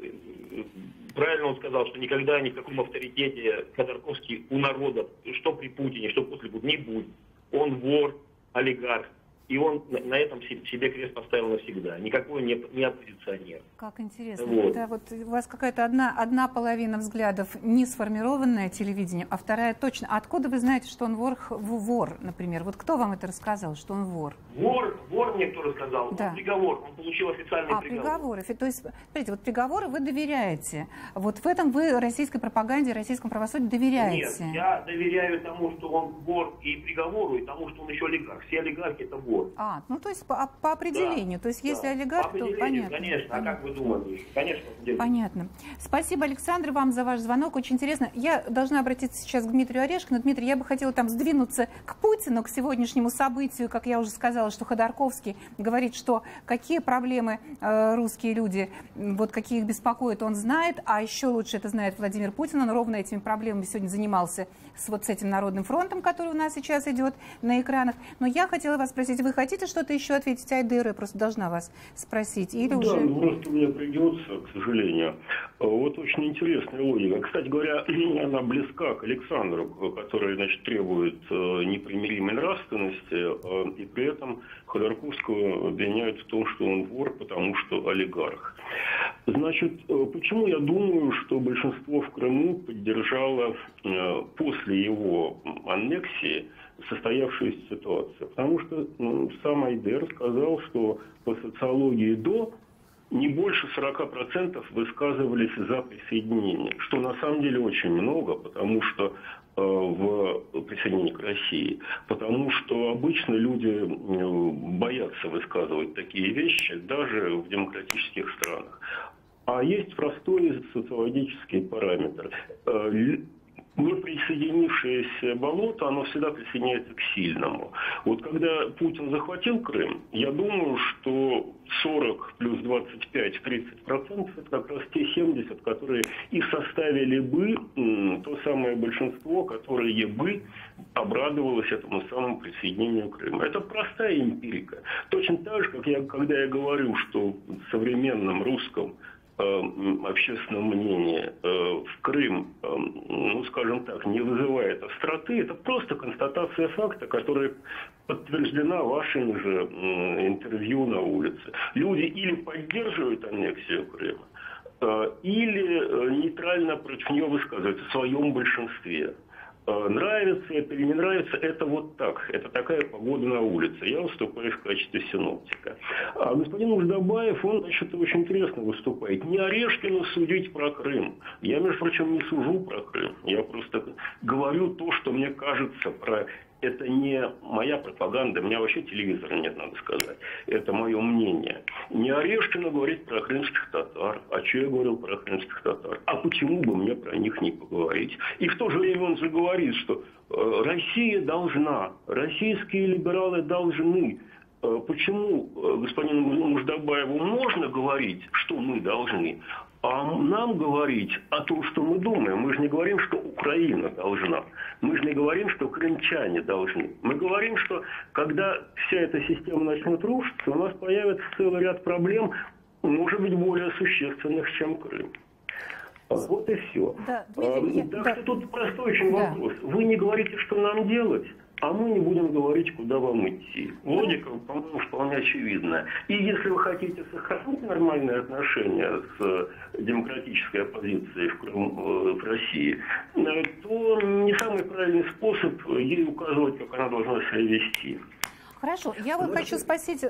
Правильно он сказал, что никогда ни в каком авторитете Ходорковский у народа, что при Путине, что после Путина, не будет. Он вор, олигарх. И он на этом себе крест поставил навсегда. Никакой не оппозиционер. Как интересно. Вот. Это вот у вас какая-то одна половина взглядов не сформированное телевидение, а вторая точно. А откуда вы знаете, что он вор, например? Вот кто вам это рассказал, что он вор? Вор мне кто рассказал? Да. Приговор. Он получил официальный приговор. Приговоры. То есть, смотрите, вот приговоры вы доверяете. Вот в этом вы российской пропаганде, российскому правосудию доверяете. Нет, я доверяю тому, что он вор, и приговору, и тому, что он еще олигарх. Все олигархи это вор. То есть по определению. Да, то есть если олигарх, то понятно. Конечно. А как вы думаете? Конечно. Понятно. Спасибо, Александр, вам за ваш звонок. Очень интересно. Я должна обратиться сейчас к Дмитрию Орешкину. Дмитрий, я бы хотела сдвинуться к Путину, к сегодняшнему событию. Как я уже сказала, что Ходорковский говорит, что какие проблемы русские люди, вот какие их беспокоят, он знает. А еще лучше это знает Владимир Путин. Он ровно этими проблемами сегодня занимался с этим Народным фронтом, который у нас сейчас идет на экранах. Но я хотела вас спросить, вы хотите что-то еще ответить Айдеру? Я просто должна вас спросить. Или да, уже... просто мне придется, к сожалению. Вот очень интересная логика. Кстати говоря, она близка к Александру, который, требует непримиримой нравственности, и при этом Ходорковского обвиняют в том, что он вор, потому что олигарх. Почему я думаю, что большинство в Крыму поддержало после его аннексии состоявшуюся ситуацию? Потому что сам Айдер сказал, что по социологии до не больше 40% высказывались за присоединение, что на самом деле очень много, потому что в присоединении к России, потому что обычно люди боятся высказывать такие вещи даже в демократических странах. А есть простой социологический параметр. не присоединившееся болото, оно всегда присоединяется к сильному. Вот когда Путин захватил Крым, я думаю, что 40 плюс 25-30% это как раз те 70, которые и составили бы то самое большинство, которое бы обрадовалось этому самому присоединению Крыма. Это простая эмпирика. Точно так же, как когда я говорю, что в современном русском общественное мнение в Крым, ну, скажем так, не вызывает остроты. Это просто констатация факта, которая подтверждена вашими же интервью на улице. Люди или поддерживают аннексию Крыма, или нейтрально против нее высказываются в своем большинстве. Нравится это или не нравится, это вот так. Это такая погода на улице. Я выступаю в качестве синоптика. А господин Муждабаев, он, значит, очень интересно выступает. Не Орешкину судить про Крым. Я, между прочим, не сужу про Крым. Я просто говорю то, что мне кажется про... Это не моя пропаганда, у меня вообще телевизора нет, надо сказать. Это мое мнение. Не Орешкину говорить про крымских татар. А что я говорил про крымских татар? А почему бы мне про них не поговорить? И в то же время он же говорит, что Россия должна, российские либералы должны. Почему господину Муждабаеву можно говорить, что мы должны, а нам говорить о том, что мы думаем? Мы же не говорим, что Украина должна. Мы же не говорим, что крымчане должны. Мы говорим, что когда вся эта система начнет рушиться, у нас появится целый ряд проблем, может быть, более существенных, чем Крым. Вот и все. Да, так что тут простой очень вопрос. Вы не говорите, что нам делать, а мы не будем говорить, куда вам идти. Логика, по-моему, вполне очевидна. И если вы хотите сохранить нормальные отношения с демократической оппозицией в России, то не самый правильный способ ей указывать, как она должна себя вести. Хорошо, я вот хочу спросить,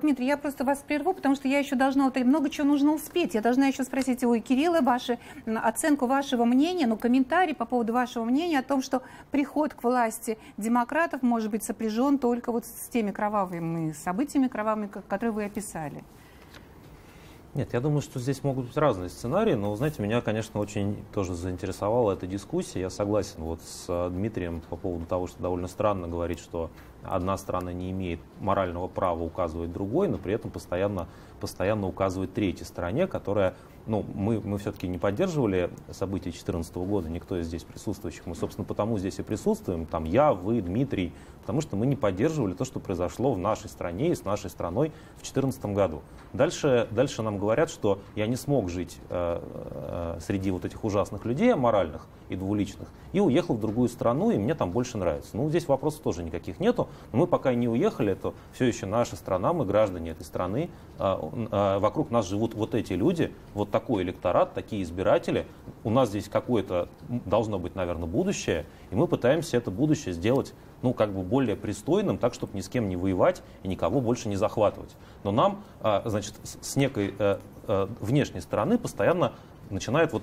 Дмитрий, я просто вас прерву, потому что я еще должна, вот много чего нужно успеть. Я должна еще спросить у Кирилла оценку вашего мнения, комментарий по поводу вашего мнения о том, что приход к власти демократов может быть сопряжен только вот с теми кровавыми событиями, которые вы описали. Нет, я думаю, что здесь могут быть разные сценарии, но, знаете, меня, конечно, очень тоже заинтересовала эта дискуссия. Я согласен вот с Дмитрием по поводу того, что довольно странно говорить, что одна страна не имеет морального права указывать другой, но при этом постоянно указывает третьей стране, которая, мы все-таки не поддерживали события 2014 года, никто из здесь присутствующих. Мы, собственно, потому здесь и присутствуем, там я, вы, Дмитрий, потому что мы не поддерживали то, что произошло в нашей стране и с нашей страной в 2014 году. Дальше нам говорят, что я не смог жить среди вот этих ужасных людей, аморальных и двуличных, и уехал в другую страну, и мне там больше нравится. Здесь вопросов тоже никаких нету, но мы пока не уехали, это все еще наша страна, мы граждане этой страны, вокруг нас живут вот эти люди, вот такой электорат, такие избиратели, у нас здесь какое-то должно быть, наверное, будущее, и мы пытаемся это будущее сделать более пристойным, так, чтобы ни с кем не воевать и никого больше не захватывать. Но нам, с некой внешней стороны постоянно начинается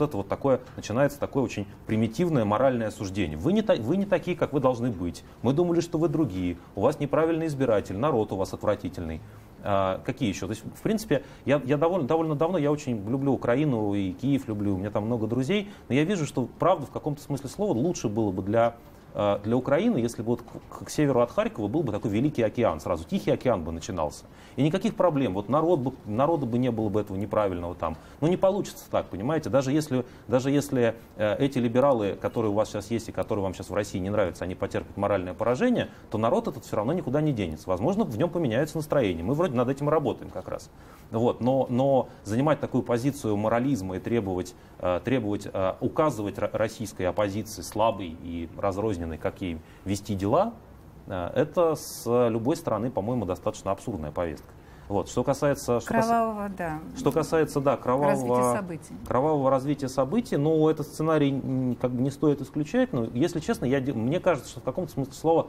такое очень примитивное моральное осуждение. Вы не такие, как вы должны быть. Мы думали, что вы другие. У вас неправильный избиратель, народ у вас отвратительный. Какие еще? То есть, в принципе, я довольно давно, я очень люблю Украину и Киев люблю, у меня там много друзей, но я вижу, что, правда, в каком-то смысле слова лучше было бы для Украины, если бы вот к северу от Харькова был бы такой Великий океан, сразу Тихий океан бы начинался. И никаких проблем, вот народа бы не было бы этого неправильного там. Не получится так, понимаете, даже если эти либералы, которые у вас сейчас есть и которые вам сейчас в России не нравятся, они потерпят моральное поражение, то народ этот все равно никуда не денется. Возможно, в нем поменяется настроение. Мы вроде над этим и работаем как раз. Но занимать такую позицию морализма и требовать указывать российской оппозиции слабой и разрозненной, как ей вести дела, это с любой стороны, по-моему, достаточно абсурдная повестка. Что касается кровавого развития событий, этот сценарий не стоит исключать. Но, если честно, мне кажется, что в каком-то смысле слова,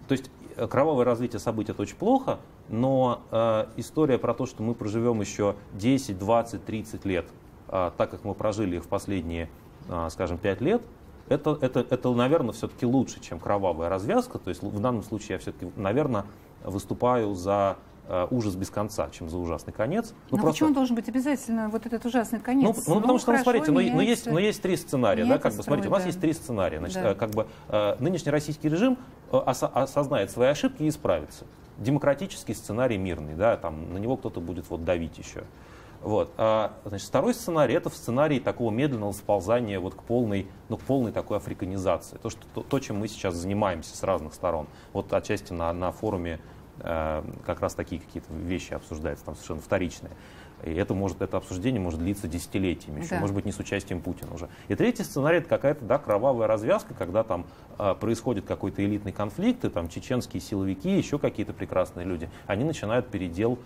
то есть кровавое развитие событий — это очень плохо, но история про то, что мы проживем еще 10, 20, 30 лет, так как мы прожили их в последние, скажем, 5 лет, это, наверное, все-таки лучше, чем кровавая развязка. То есть в данном случае я все-таки, наверное, выступаю за ужас без конца, чем за ужасный конец. Но почему должен быть обязательно вот этот ужасный конец? Потому что, смотрите, но есть три сценария. Да, как бы, смотрите, у нас есть три сценария. Значит, да. Как бы, нынешний российский режим осознает свои ошибки и исправится. Демократический сценарий мирный, да, там, на него кто-то будет вот давить еще. Вот. Значит, второй сценарий — это сценарий такого медленного сползания вот к полной такой африканизации. То, чем мы сейчас занимаемся с разных сторон. Вот отчасти на форуме как раз такие какие-то вещи обсуждаются, там совершенно вторичные. И это обсуждение может длиться десятилетиями, еще, может быть, не с участием Путина уже. И третий сценарий — это какая-то кровавая развязка, когда там происходит какой-то элитный конфликт, и там чеченские силовики, еще какие-то прекрасные люди, они начинают передел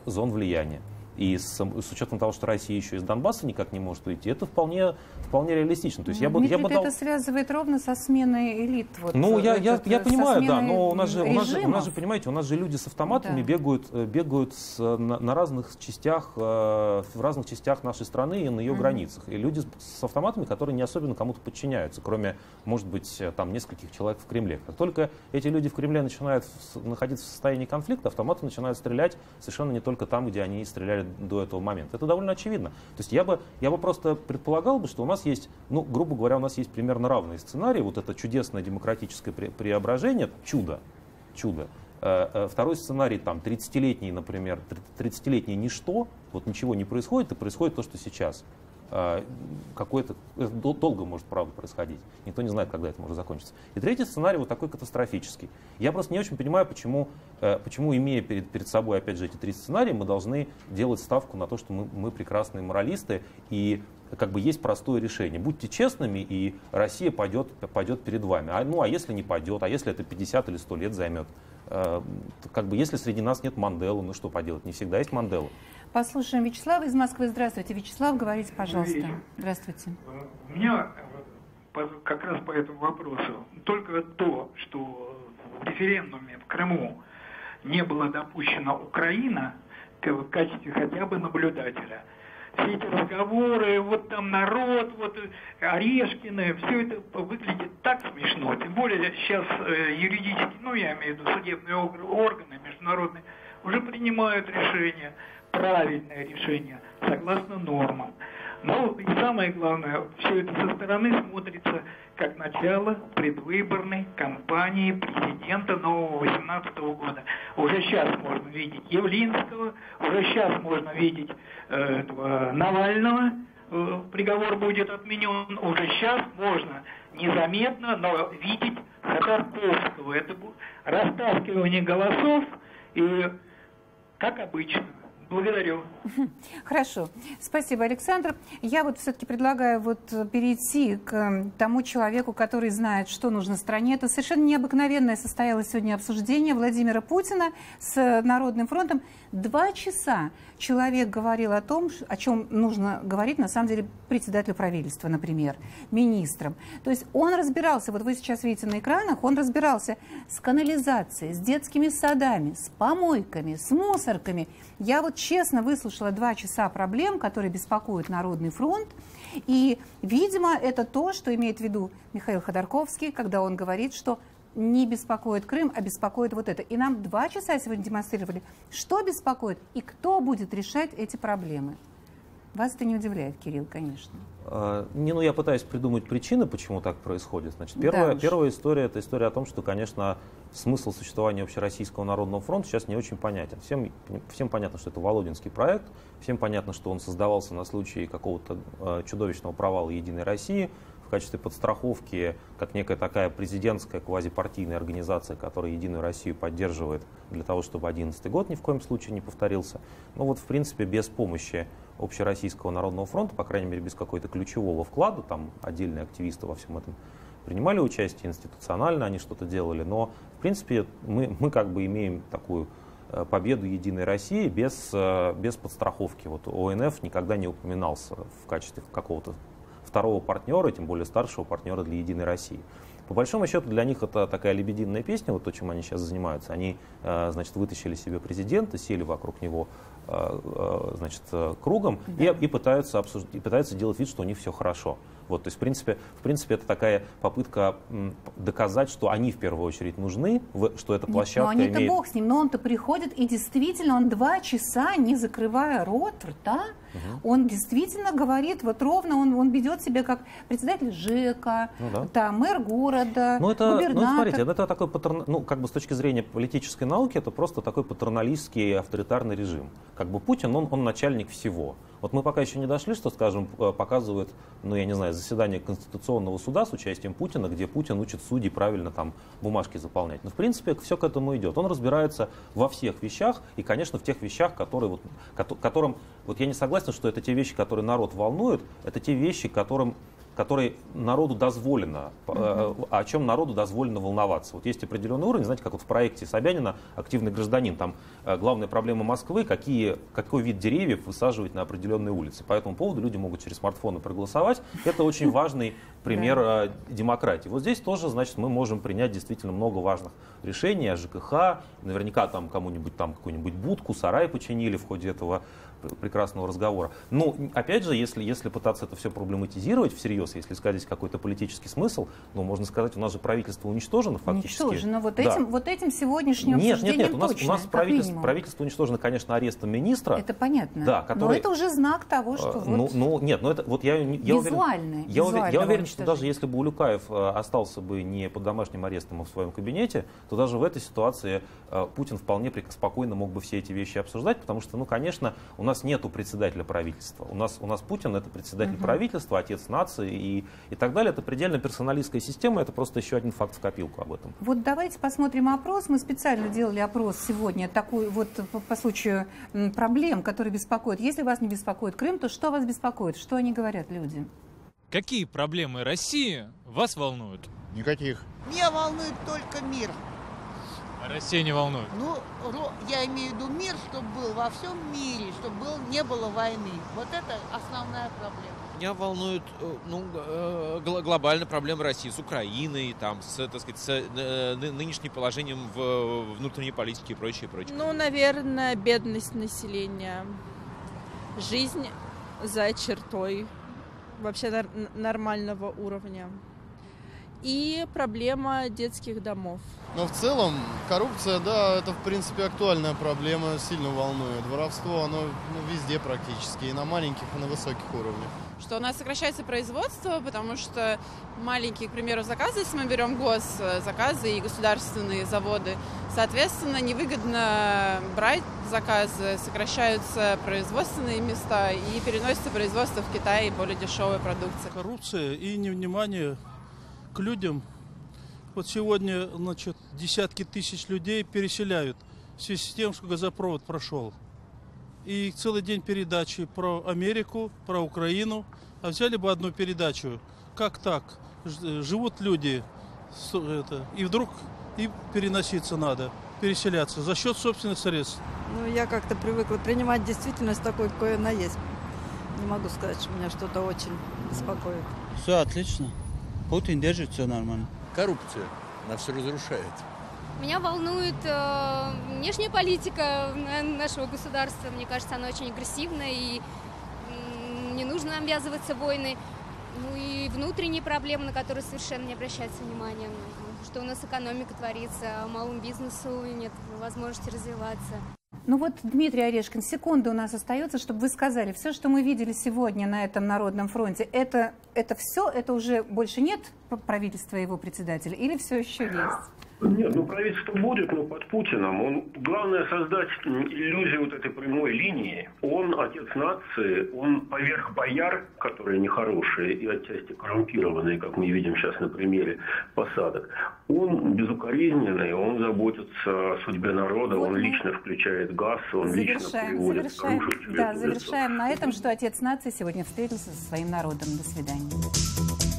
зон влияния. И с учетом того, что Россия еще из Донбасса никак не может уйти, это вполне реалистично. То есть это связывает ровно со сменой элит. Вот, я понимаю, да, но у нас же, понимаете, у нас же люди с автоматами бегают на разных частях, в разных частях нашей страны и на ее границах. И люди с автоматами, которые не особенно кому-то подчиняются, кроме, может быть, там нескольких человек в Кремле. Как только эти люди в Кремле начинают находиться в состоянии конфликта, автоматы начинают стрелять совершенно не только там, где они стреляли до этого момента. Это довольно очевидно. То есть я бы просто предполагал бы, что у нас есть, грубо говоря, у нас есть примерно равные сценарии. Вот это чудесное демократическое преображение, чудо. Второй сценарий, там, 30-летний, например, 30-летнее ничто, вот ничего не происходит, и происходит то, что сейчас. Долго может, правда, происходить. Никто не знает, когда это может закончиться. И третий сценарий вот такой катастрофический. Я просто не очень понимаю, почему имея перед собой, опять же, эти три сценария, мы должны делать ставку на то, что мы прекрасные моралисты, и как бы есть простое решение. Будьте честными, и Россия пойдет перед вами. А если не пойдет, а если это 50 или 100 лет займет? Как бы если среди нас нет Манделы, что поделать? Не всегда есть Мандела. Послушаем Вячеслава из Москвы. Здравствуйте, Вячеслав, говорите, пожалуйста. Здравствуйте. У меня как раз по этому вопросу только то, что в референдуме в Крыму не была допущена Украина в качестве хотя бы наблюдателя. Все эти разговоры, вот там народ, вот Орешкины, все это выглядит так смешно. Тем более сейчас юридически, я имею в виду судебные органы международные, уже принимают решения, правильное решение, согласно нормам. И самое главное, все это со стороны смотрится как начало предвыборной кампании президента нового 2018 года. Уже сейчас можно видеть Явлинского, уже сейчас можно видеть Навального, приговор будет отменен, уже сейчас можно незаметно, но видеть Ходорковского. Это растаскивание голосов, и как обычно. Благодарю. Хорошо. Спасибо, Александр. Я вот все-таки предлагаю перейти к тому человеку, который знает, что нужно стране. Это совершенно необыкновенное состоялось сегодня обсуждение Владимира Путина с Народным фронтом. 2 часа человек говорил о том, о чем нужно говорить, на самом деле, председателю правительства, например, министрам. То есть он разбирался, вот вы сейчас видите на экранах, он разбирался с канализацией, с детскими садами, с помойками, с мусорками. Я честно выслушала 2 часа проблем, которые беспокоят Народный фронт. И, видимо, это то, что имеет в виду Михаил Ходорковский, когда он говорит, что не беспокоит Крым, а беспокоит вот это. И нам 2 часа сегодня демонстрировали, что беспокоит и кто будет решать эти проблемы. Вас это не удивляет, Кирилл, конечно. Я пытаюсь придумать причины, почему так происходит. Значит, первая история — это история о том, что, конечно, смысл существования Общероссийского народного фронта сейчас не очень понятен. Всем понятно, что это Володинский проект, всем понятно, что он создавался на случай какого-то чудовищного провала Единой России в качестве подстраховки, как некая такая президентская квазипартийная организация, которая Единую Россию поддерживает для того, чтобы 2011 год ни в коем случае не повторился. В принципе, без помощи Общероссийского народного фронта, по крайней мере, без какой-то ключевого вклада, там отдельные активисты во всем этом принимали участие, институционально они что-то делали, но, в принципе, мы как бы имеем такую победу Единой России без подстраховки. ОНФ никогда не упоминался в качестве какого-то второго партнера, тем более старшего партнера для Единой России. По большому счету для них это такая лебединая песня, то, чем они сейчас занимаются. Они, вытащили себе президента, сели вокруг него значит, кругом, да, и пытаются делать вид, что у них все хорошо. Вот, то есть, в принципе, это такая попытка доказать, что они в первую очередь нужны, что эта площадка имеет... Но они-то имеет... бог с ним, но он-то приходит, и действительно он 2 часа, не закрывая рот, рта, он действительно говорит, вот ровно, он ведет себя как председатель ЖЭКа, там, мэр города, губернатор. Ну, смотрите, это такой как бы с точки зрения политической науки, это просто такой патерналистский авторитарный режим. Как бы Путин, он начальник всего. Вот мы пока еще не дошли, что, скажем, показывают, ну, я не знаю, заседание Конституционного суда с участием Путина, где Путин учит судей правильно там бумажки заполнять. Но, в принципе, все к этому идет. Он разбирается во всех вещах, и, конечно, в тех вещах, которым, вот я не согласен, что это те вещи, которые народ волнуют, это те вещи, которые народу дозволено, о чем народу дозволено волноваться. Вот есть определенный уровень, знаете, как вот в проекте Собянина «Активный гражданин», там главная проблема Москвы, какой вид деревьев высаживать на определенные улицы. По этому поводу люди могут через смартфоны проголосовать. Это очень важный пример демократии. Вот здесь тоже, значит, мы можем принять действительно много важных решений о ЖКХ, наверняка там кому-нибудь там какую-нибудь будку, сарай починили в ходе этого прекрасного разговора. Но, опять же, если пытаться это все проблематизировать всерьез, если искать здесь какой-то политический смысл, ну, можно сказать, у нас же правительство уничтожено фактически. Уничтожено. Вот этим сегодняшним обсуждением Нет, у нас правительство уничтожено, конечно, арестом министра. Это понятно. Да, который, но это уже знак того, что это вот я уверен, что даже если бы Улюкаев остался бы не под домашним арестом, а в своем кабинете, то даже в этой ситуации Путин вполне спокойно мог бы все эти вещи обсуждать, потому что, ну, конечно, у нас нету председателя правительства. У нас Путин — это председатель правительства, отец нации и так далее. Это предельно персоналистская система, это просто еще один факт в копилку об этом. Вот давайте посмотрим опрос. Мы специально делали опрос сегодня такой вот по случаю проблем, которые беспокоят. Если вас не беспокоит Крым, то что вас беспокоит? Что они говорят, люди? Какие проблемы России вас волнуют? Никаких. Меня волнует только мир. А Россия не волнует? Ну, я имею в виду мир, чтобы был во всем мире, чтобы не было войны. Вот это основная проблема. Меня волнуют глобальные проблемы России с Украиной, там, с нынешним положением в внутренней политике и прочее, прочее. Ну, наверное, бедность населения, жизнь за чертой вообще нормального уровня и проблема детских домов. Но в целом коррупция, да, это в принципе актуальная проблема, сильно волнует. Воровство, оно везде практически, и на маленьких, и на высоких уровнях. Что у нас сокращается производство, потому что маленькие, к примеру, заказы, если мы берем госзаказы и государственные заводы, соответственно, невыгодно брать заказы, сокращаются производственные места и переносится производство в Китай и более дешевая продукция. Коррупция и невнимание к людям. Вот сегодня, значит, десятки тысяч людей переселяют в связи с тем, что газопровод прошел. И целый день передачи про Америку, про Украину. А взяли бы одну передачу. Как так? Живут люди, и вдруг и переноситься надо, переселяться за счет собственных средств. Ну, я как-то привыкла принимать действительность такой, какой она есть. Не могу сказать, что меня что-то очень беспокоит. Все отлично. Путин держит все нормально. Коррупция. Она все разрушает. Меня волнует внешняя политика нашего государства. Мне кажется, она очень агрессивная, и не нужно навязываться войны. Ну и внутренние проблемы, на которые совершенно не обращается внимания. Что у нас экономика творится, а малому бизнесу нет возможности развиваться. Ну вот, Дмитрий Орешкин, секунда у нас остается, чтобы вы сказали, все, что мы видели сегодня на этом Народном фронте, это все, это уже больше нет правительства и его председателя, или все еще есть? Нет, правительство будет, но под Путиным. Главное создать иллюзию вот этой прямой линии. Он отец нации, он поверх бояр, которые нехорошие и отчасти коррумпированные, как мы видим сейчас на примере посадок. Он безукоризненный, он заботится о судьбе народа, он лично включает газ, он лично приводит завершаем на этом, что отец нации сегодня встретился со своим народом. До свидания.